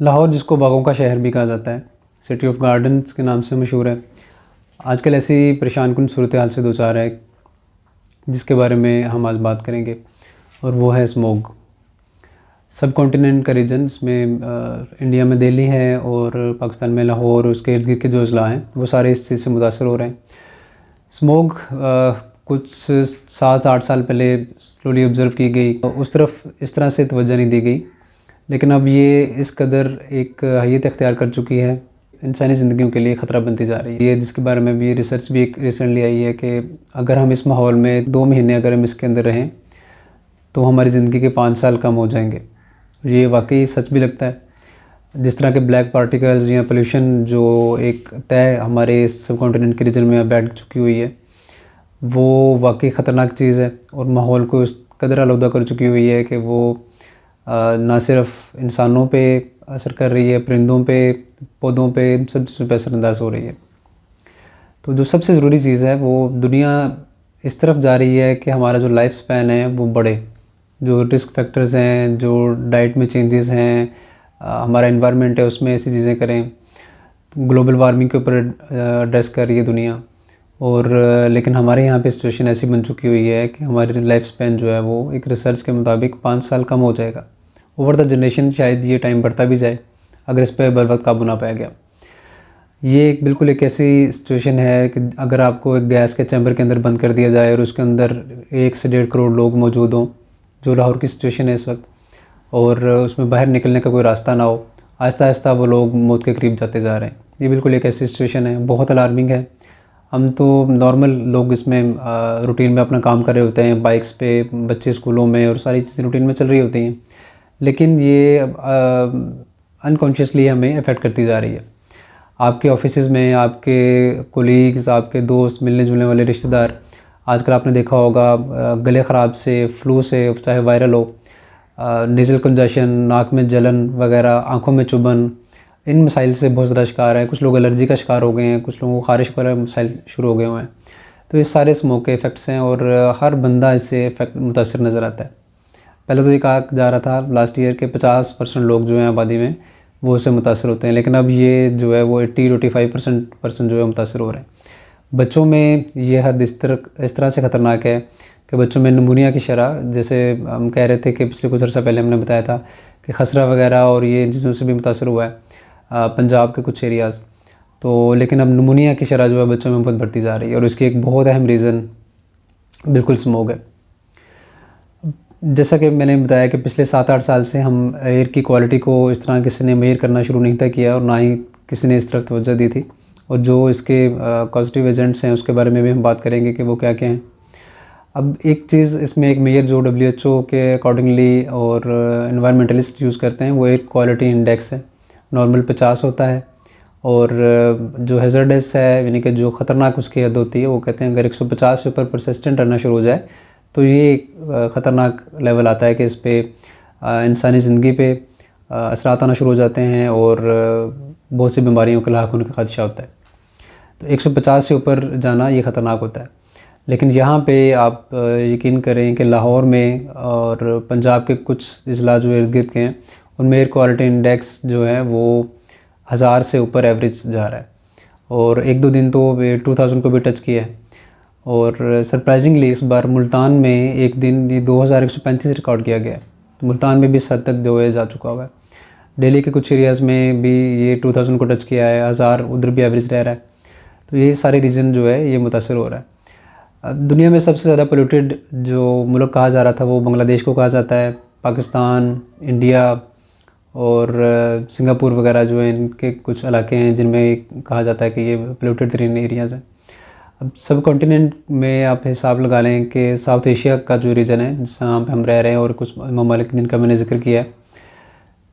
लाहौर, जिसको बागों का शहर भी कहा जाता है, सिटी ऑफ गार्डन्स के नाम से मशहूर है, आजकल ऐसी परेशान कुन सूरत हाल से दो चार है जिसके बारे में हम आज बात करेंगे, और वो है स्मॉग। सब कॉन्टिनेंट का रीजन इसमें इंडिया में दिल्ली है और पाकिस्तान में लाहौर और उसके इर्द गिर्द के जो अजला हैं वो सारे इस चीज़ से मुतासर हो रहे हैं। स्मॉग कुछ 7-8 साल पहले स्लोली ऑब्ज़र्व की गई, उस तरफ इस तरह से तवज्जो नहीं दी गई, लेकिन अब ये इस कदर एक हैयत इख्तियार कर चुकी है, इंसानी ज़िंदगियों के लिए ख़तरा बनती जा रही है। ये जिसके बारे में भी रिसर्च भी एक रिसेंटली आई है कि अगर हम इस माहौल में 2 महीने अगर हम इसके अंदर रहें तो हमारी ज़िंदगी के 5 साल कम हो जाएंगे। ये वाकई सच भी लगता है। जिस तरह के ब्लैक पार्टिकल्स या पोल्यूशन जो एक तय हमारे सब कॉन्टिनेंट के रीजन में बैठ चुकी हुई है, वो वाकई ख़तरनाक चीज़ है और माहौल को इस कदर आलूदा कर चुकी हुई है कि वो ना सिर्फ इंसानों पे असर कर रही है, परिंदों पे, पौधों पे, इन सब चीज़ों पे असरअंदाज हो रही है। तो जो सबसे ज़रूरी चीज़ है, वो दुनिया इस तरफ जा रही है कि हमारा जो लाइफ स्पैन है वो बढ़े। जो रिस्क फैक्टर्स हैं, जो डाइट में चेंजेस हैं, हमारा इन्वायरमेंट है उसमें ऐसी चीज़ें करें। ग्लोबल वार्मिंग के ऊपर एड्रेस कर रही है दुनिया, और लेकिन हमारे यहाँ पे सिचुएशन ऐसी बन चुकी हुई है कि हमारी लाइफ स्पैन जो है वो एक रिसर्च के मुताबिक 5 साल कम हो जाएगा। ओवर द जनरेशन शायद ये टाइम बढ़ता भी जाए अगर इस पर बर वक्त काबू ना पाया गया। ये एक बिल्कुल एक ऐसी सिचुएशन है कि अगर आपको एक गैस के चैम्बर के अंदर बंद कर दिया जाए और उसके अंदर 1 से 1.5 करोड़ लोग मौजूद हों, जो लाहौर की सिचुएशन है इस वक्त, और उसमें बाहर निकलने का कोई रास्ता ना हो, आहिस्ता आहिस्ता वो लोग मौत के करीब जाते जा रहे हैं। ये बिल्कुल एक ऐसी सिचुएशन है, बहुत अलार्मिंग है। हम तो नॉर्मल लोग इसमें रूटीन में अपना काम कर रहे होते हैं, बाइक्स पे, बच्चे स्कूलों में, और सारी चीज़ें रूटीन में चल रही होती हैं, लेकिन ये अनकॉन्शियसली हमें अफेक्ट करती जा रही है। आपके ऑफिसेज़ में आपके कोलीग्स, आपके दोस्त, मिलने जुलने वाले रिश्तेदार, आजकल आपने देखा होगा गले ख़राब से, फ्लू से, चाहे वायरल हो, नेज़ल कंजेशन, नाक में जलन वगैरह, आँखों में चुभन, इन मसाइल से बहुत ज़्यादा शिकार हैं। कुछ लोग एलर्जी का शिकार हो गए हैं, कुछ लोगों को ख़ारिश वगैरह मसाइल शुरू हो गए हुए हैं। तो ये सारे स्मोक के इफ़ेक्ट्स हैं और हर बंदा इससे मुतासर नज़र आता है। पहले तो ये कहा जा रहा था लास्ट ईयर के 50% लोग जो हैं आबादी में वो उससे मुतासर होते हैं, लेकिन अब ये जो है वो 80-85% जो है मुतासर हो रहे हैं। बच्चों में ये हद इस तरह से ख़तरनाक है कि बच्चों में निमोनिया की शरह, जैसे हम कह रहे थे कि पिछले कुछ अर्सा पहले हमने बताया था कि खसरा वगैरह और ये चीज़ों से भी मुतासर हुआ है पंजाब के कुछ एरियाज़, तो लेकिन अब निमोनिया की शरह जो है बच्चों में बहुत बढ़ती जा रही है, और इसकी एक बहुत अहम रीज़न बिल्कुल स्मोक है। जैसा कि मैंने बताया कि पिछले 7-8 साल से हम एयर की क्वालिटी को इस तरह किसी ने मेज़र करना शुरू नहीं था किया, और ना ही किसी ने इस तरफ तवज्जो दी थी, और जो इसके पॉजिटिव एजेंट्स हैं उसके बारे में भी हम बात करेंगे कि वो क्या क्या हैं। अब एक चीज़ इसमें एक मेजर जो WHO के अकॉर्डिंगली और एनवायरमेंटलिस्ट यूज़ करते हैं वो एयर क्वालिटी इंडेक्स है। नॉर्मल 50 होता है, और जो हैज़र्डस है यानी कि जो ख़तरनाक उसकी हद होती है वो कहते हैं अगर 150 से ऊपर परसिस्टेंट रहना शुरू हो जाए तो ये ख़तरनाक लेवल आता है कि इस पे इंसानी ज़िंदगी पे असरात आना शुरू हो जाते हैं और बहुत सी बीमारियों का लाक होने का ख़दशा होता है। तो 150 से ऊपर जाना ये ख़तरनाक होता है। लेकिन यहाँ पे आप यकीन करें कि लाहौर में और पंजाब के कुछ अजला जो इर्द गिर्द के हैं उनमें एयर क्वालिटी इंडेक्स जो है वो 1000 से ऊपर एवरेज जा रहा है, और 1-2 दिन तो 2000 को भी टच किया है। और सरप्राइजिंगली इस बार मुल्तान में एक दिन ये 2135 रिकॉर्ड किया गया है, तो मुल्तान में भी इस हद तक जो है जा चुका हुआ है। दिल्ली के कुछ एरियाज़ में भी ये 2000 को टच किया है, 1000 उधर भी एवरेज रह रहा है। तो ये सारे रीजन जो है ये मुतासर हो रहा है। दुनिया में सबसे ज़्यादा पोल्यूटेड जो मुल्क कहा जा रहा था वो बांग्लादेश को कहा जाता है, पाकिस्तान, इंडिया और सिंगापुर वगैरह जो है इनके कुछ इलाके हैं जिनमें कहा जाता है कि ये पोल्यूटेड तरीन एरियाज़ हैं। अब सब कॉन्टिनेंट में आप हिसाब लगा लें कि साउथ एशिया का जो रीजन है जहाँ पे हम रह रहे हैं और कुछ ममालिक जिनका मैंने जिक्र किया है,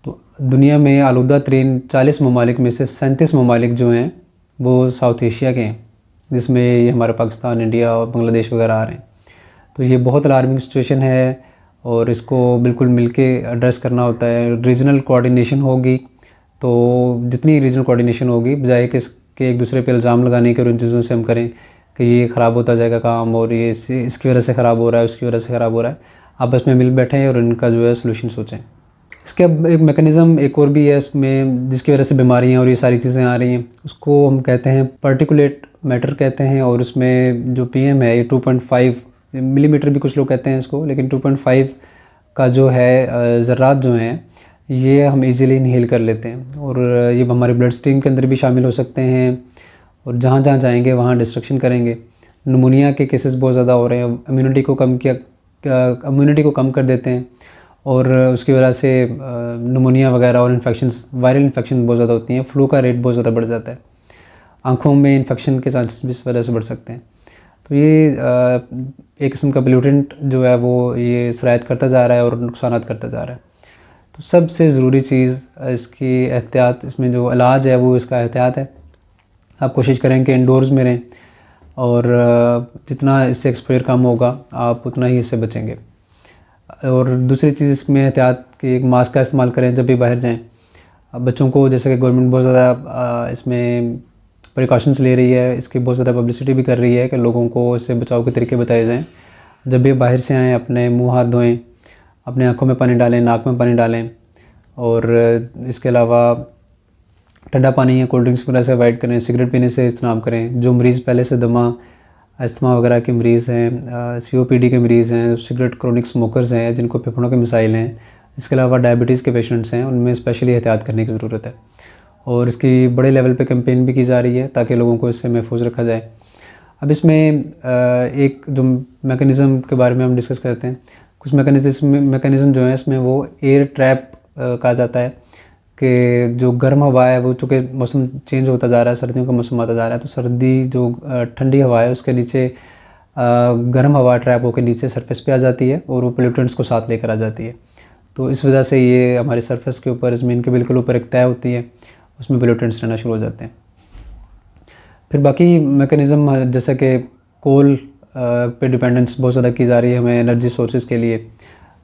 तो दुनिया में आलूदा तरीन 40 ममालिक में से 37 ममालिक जो हैं वो साउथ एशिया के हैं, जिसमें ये हमारा पाकिस्तान, इंडिया और बांग्लादेश वगैरह आ रहे हैं। तो ये बहुत अलार्मिंग सिचुएशन है और इसको बिल्कुल मिलके एड्रेस करना होता है। रीजनल कोऑर्डिनेशन होगी, तो जितनी रीजनल कोऑर्डिनेशन होगी, बजाय कि इसके एक दूसरे पे इल्ज़ाम लगाने के और इन चीज़ों से हम करें कि ये ख़राब होता जाएगा काम और ये इसकी वजह से ख़राब हो रहा है, उसकी वजह से ख़राब हो रहा है, आपस में मिल बैठें और इनका जो है सलूशन सोचें। इसके अब एक मैकेनिज़्म एक और भी है इसमें, जिसकी वजह से बीमारियां और ये सारी चीज़ें आ रही हैं, उसको हम कहते हैं पार्टिकुलेट मैटर कहते हैं। और उसमें जो पीएम है ये 2.5 मिलीमीटर भी कुछ लोग कहते हैं इसको, लेकिन 2.5 का जो है ज़र्रात जो हैं ये हम इजीली इनहेल कर लेते हैं, और ये हमारे ब्लड स्ट्रीम के अंदर भी शामिल हो सकते हैं, और जहाँ जहाँ जाएंगे वहाँ डिस्ट्रक्शन करेंगे। निमोनिया के केसेस बहुत ज़्यादा हो रहे हैं, इम्यूनिटी को कम कर देते हैं, और उसकी वजह से निमोनिया वगैरह और इन्फेक्शंस, वायरल इन्फेक्शन बहुत ज़्यादा होती हैं। फ्लू का रेट बहुत ज़्यादा बढ़ जाता है, आँखों में इन्फेक्शन के चांसेस भी इस वजह से बढ़ सकते हैं। तो ये एक किस्म का पोल्यूटेंट जो है वो ये सरायत करता जा रहा है और नुकसान करता जा रहा है। तो सबसे ज़रूरी चीज़ इसकी एहतियात, इसमें जो इलाज है वो इसका एहतियात है। आप कोशिश करें कि इंडोर्स में रहें, और जितना इससे एक्सपोजर कम होगा आप उतना ही इससे बचेंगे। और दूसरी चीज़ इसमें एहतियात कि एक मास्क का इस्तेमाल करें जब भी बाहर जाएं। अब बच्चों को जैसे कि गवर्नमेंट बहुत ज़्यादा इसमें प्रिकॉशंस ले रही है, इसकी बहुत ज़्यादा पब्लिसिटी भी कर रही है कि लोगों को इससे बचाव के तरीके बताए जाएं। जब भी बाहर से आएँ अपने मुंह हाथ धोएं, अपने आँखों में पानी डालें, नाक में पानी डालें, और इसके अलावा ठंडा पानी या कोल्ड ड्रिंक्स वगैरह से अवॉइड करें। सिगरेट पीने से इज्तनाब करें। जो मरीज़ पहले से दमा, अस्थमा वगैरह के मरीज़ हैं, COPD के मरीज़ हैं, सिगरेट क्रोनिक स्मोकर्स हैं, जिनको फेफड़ों के मसाइल हैं, इसके अलावा डायबिटीज़ के पेशेंट्स हैं, उनमें स्पेशली एहतियात करने की ज़रूरत है। और इसकी बड़े लेवल पे कैंपेन भी की जा रही है ताकि लोगों को इससे महफूज रखा जाए। अब इसमें एक जो मैकेनिज़्म के बारे में हम डिस्कस करते हैं, कुछ मैकेनिज़्म जो है इसमें वो एयर ट्रैप कहा जाता है कि जो गर्म हवा है वो, चूँकि मौसम चेंज होता जा रहा है, सर्दियों का मौसम आता जा रहा है, तो सर्दी जो ठंडी हवा है उसके नीचे गर्म हवा ट्रैप होकर नीचे सरफेस पे आ जाती है, और वो पोल्यूटेंट्स को साथ लेकर आ जाती है। तो इस वजह से ये हमारे सरफेस के ऊपर, ज़मीन के बिल्कुल ऊपर एक तय होती है, उसमें पोल्यूटेंट्स रहना शुरू हो जाते हैं। फिर बाकी मैकेनिज़्म जैसे कि कोल पे डिपेंडेंस बहुत ज़्यादा की जा रही है हमें एनर्जी सोर्सेज के लिए।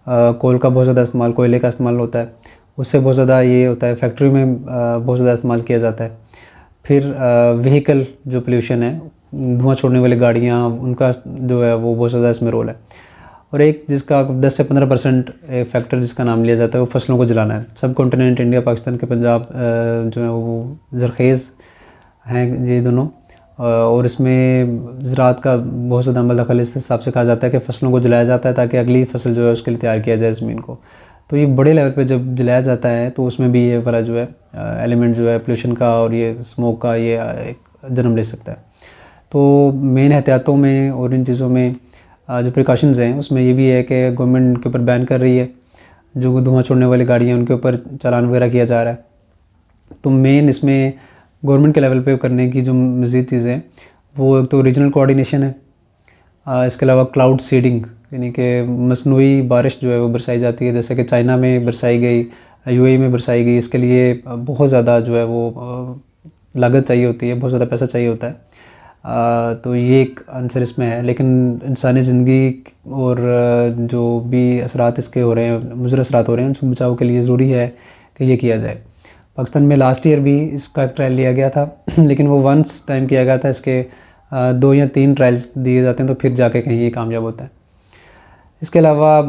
कोल का बहुत ज़्यादा इस्तेमाल, कोयले का इस्तेमाल होता है, उससे बहुत ज़्यादा ये होता है, फैक्ट्री में बहुत ज़्यादा इस्तेमाल किया जाता है। फिर व्हीकल जो पोल्यूशन है, धुआं छोड़ने वाली गाड़ियाँ, उनका जो है वो बहुत ज़्यादा इसमें रोल है। और एक जिसका 10 से 15% फैक्टर जिसका नाम लिया जाता है वो फसलों को जलाना है। सब कॉन्टिनेंट इंडिया, पाकिस्तान के पंजाब जो है वो ज़रखेज़ हैं ये दोनों, और इसमें ज़राअत का बहुत ज़्यादा अमल दखल इस हिसाब से कहा जाता है कि फ़सलों को जलाया जाता है ताकि अगली फसल जो है उसके लिए तैयार किया जाए ज़मीन को। तो ये बड़े लेवल पे जब जलाया जाता है तो उसमें भी ये वाला जो है एलिमेंट जो है पोल्यूशन का और ये स्मोक का ये एक जन्म ले सकता है। तो मेन एहतियातों में और इन चीज़ों में जो प्रिकॉशंस हैं उसमें ये भी है कि गवर्नमेंट के ऊपर बैन कर रही है, जो धुआं छोड़ने वाली गाड़ियाँ उनके ऊपर चालान वगैरह किया जा रहा है। तो मेन इसमें गवर्नमेंट के लेवल पे करने की जो मज़ीद चीज़ें हैं वो एक तो रीजनल कोऑर्डिनेशन है, इसके अलावा क्लाउड सीडिंग, यानी कि मसनूई बारिश जो है वो बरसाई जाती है, जैसे कि चाइना में बरसाई गई, UAE में बरसाई गई। इसके लिए बहुत ज़्यादा जो है वो लागत चाहिए होती है, बहुत ज़्यादा पैसा चाहिए होता है। तो ये एक आंसर इसमें है। लेकिन इंसानी ज़िंदगी और जो भी असरात इसके हो रहे हैं, मुज़र असरात हो रहे हैं, उनसे बचाव के लिए ज़रूरी है कि ये किया जाए। पाकिस्तान में लास्ट ईयर भी इसका ट्रायल लिया गया था लेकिन वो वंस टाइम किया गया था, इसके 2 या 3 ट्रायल्स दिए जाते हैं तो फिर जाके कहीं ये कामयाब होता है। इसके अलावा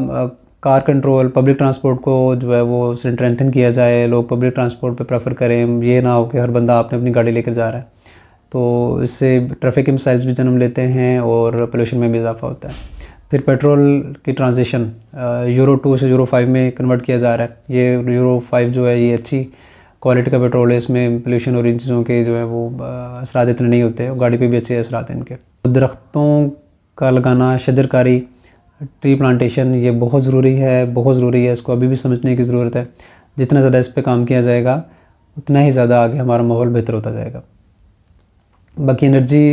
कार कंट्रोल, पब्लिक ट्रांसपोर्ट को जो है वो स्ट्रेंथन किया जाए, लोग पब्लिक ट्रांसपोर्ट पे प्रेफर करें, ये ना हो कि हर बंदा आपने अपनी गाड़ी लेकर जा रहा है, तो इससे ट्रैफिक के मिसाइल्स भी जन्म लेते हैं और पोल्यूशन में भी इजाफा होता है। फिर पेट्रोल की ट्रांजिशन यूरो 2 से यूरो 5 में कन्वर्ट किया जा रहा है। ये यूरो 5 जो है ये अच्छी क्वालिटी का पेट्रोल है, इसमें पोल्यूशन और इन चीज़ों के जो है वो असरात इतने नहीं होते, गाड़ी पे भी अच्छे असरात हैं इनके। दरख्तों का लगाना, शजरकारी, ट्री प्लांटेशन, ये बहुत ज़रूरी है, बहुत ज़रूरी है, इसको अभी भी समझने की ज़रूरत है। जितना ज़्यादा इस पे काम किया जाएगा उतना ही ज़्यादा आगे हमारा माहौल बेहतर होता जाएगा। बाकी एनर्जी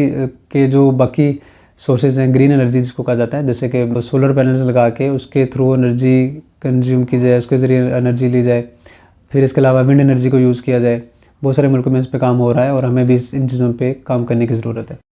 के जो बाकी सोर्सेज हैं, ग्रीन एनर्जी जिसको कहा जाता है, जैसे कि सोलर पैनल्स लगा के उसके थ्रू एनर्जी कंज्यूम की जाए, उसके ज़रिए एनर्जी ली जाए। फिर इसके अलावा विंड एनर्जी को यूज़ किया जाए। बहुत सारे मुल्कों में इस पे काम हो रहा है और हमें भी इन चीज़ों पे काम करने की ज़रूरत है।